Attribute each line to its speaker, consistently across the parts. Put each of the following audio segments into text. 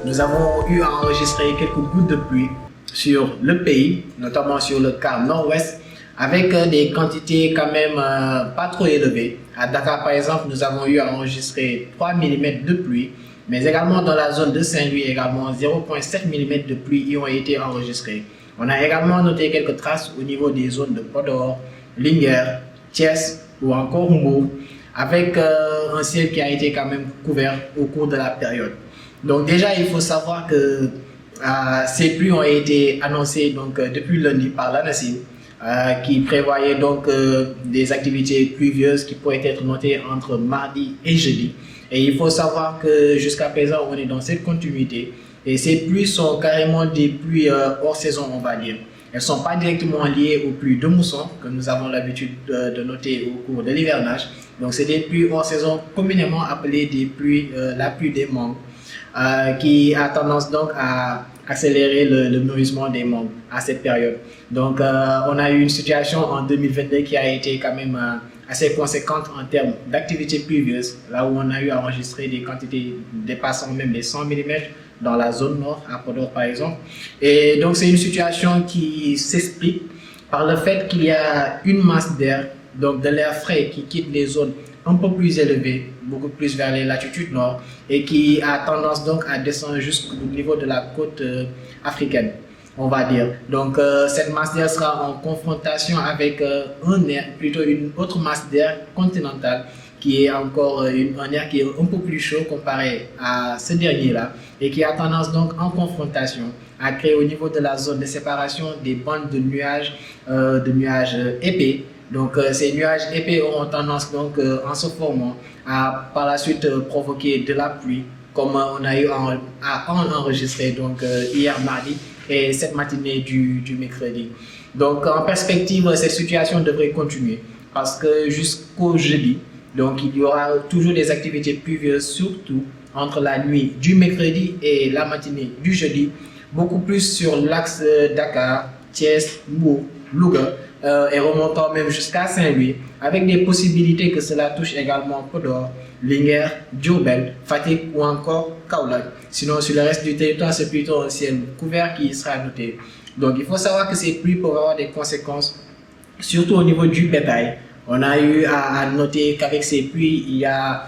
Speaker 1: Nous avons eu à enregistrer quelques gouttes de pluie sur le pays, notamment sur le quart nord-ouest, avec des quantités quand même pas trop élevées. À Dakar, par exemple, nous avons eu à enregistrer 3 mm de pluie, mais également dans la zone de Saint-Louis, également 0,7 mm de pluie y ont été enregistrés. On a également noté quelques traces au niveau des zones de Podor, Linguère, Thiès ou encore Mbour, avec un ciel qui a été quand même couvert au cours de la période. Donc déjà, il faut savoir que ces pluies ont été annoncées donc, depuis lundi par l'ANACIM, qui prévoyait donc des activités pluvieuses qui pourraient être notées entre mardi et jeudi. Et il faut savoir que jusqu'à présent, on est dans cette continuité. Et ces pluies sont carrément des pluies hors saison, on va dire. Elles ne sont pas directement liées aux pluies de mousson que nous avons l'habitude de noter au cours de l'hivernage. Donc, c'est des pluies hors saison, communément appelées des pluies, la pluie des mangues, qui a tendance donc à accélérer le mûrissement des mangues à cette période. Donc, on a eu une situation en 2022 qui a été quand même assez conséquente en termes d'activité pluvieuse, là où on a eu à enregistrer des quantités dépassant même les 100 mm dans la zone nord, à Podor par exemple. Et donc, c'est une situation qui s'explique par le fait qu'il y a une masse d'air, donc de l'air frais qui quitte les zones un peu plus élevées, beaucoup plus vers les latitudes nord, et qui a tendance donc à descendre jusqu'au niveau de la côte africaine, on va dire. Donc cette masse d'air sera en confrontation avec un air, plutôt une autre masse d'air continentale, qui est encore un air qui est un peu plus chaud comparé à ce dernier-là, et qui a tendance donc en confrontation à créer au niveau de la zone de séparation des bandes de nuages épais. Donc ces nuages épais auront tendance donc en se formant à par la suite provoquer de la pluie, comme on a eu à enregistrer donc hier mardi et cette matinée du mercredi. Donc en perspective, cette situation devrait continuer parce que jusqu'au jeudi, donc il y aura toujours des activités pluvieuses, surtout entre la nuit du mercredi et la matinée du jeudi, beaucoup plus sur l'axe Dakar, Thiès, Mbour, Louga, et remontant même jusqu'à Saint-Louis, avec des possibilités que cela touche également Podor, Linguère, Diourbel, Fatick ou encore Kaolack. Sinon, sur le reste du territoire, c'est plutôt un ciel couvert qui sera noté. Donc, il faut savoir que ces pluies peuvent avoir des conséquences, surtout au niveau du bétail. On a eu à noter qu'avec ces pluies, il y a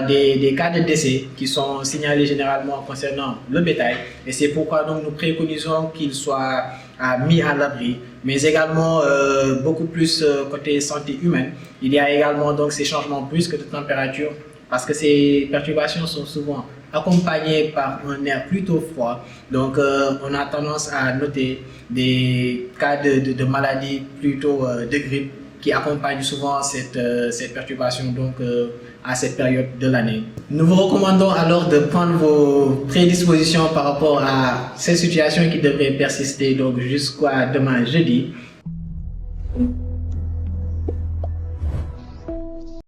Speaker 1: des cas de décès qui sont signalés généralement concernant le bétail. Et c'est pourquoi donc, nous préconisons qu'il soit mis à l'abri, mais également beaucoup plus côté santé humaine. Il y a également donc ces changements brusques de température parce que ces perturbations sont souvent accompagnées par un air plutôt froid. Donc on a tendance à noter des cas de maladies plutôt de grippe qui accompagnent souvent cette perturbation donc, à cette période de l'année. Nous vous recommandons alors de prendre vos prédispositions par rapport à cette situation qui devrait persister donc jusqu'à demain jeudi.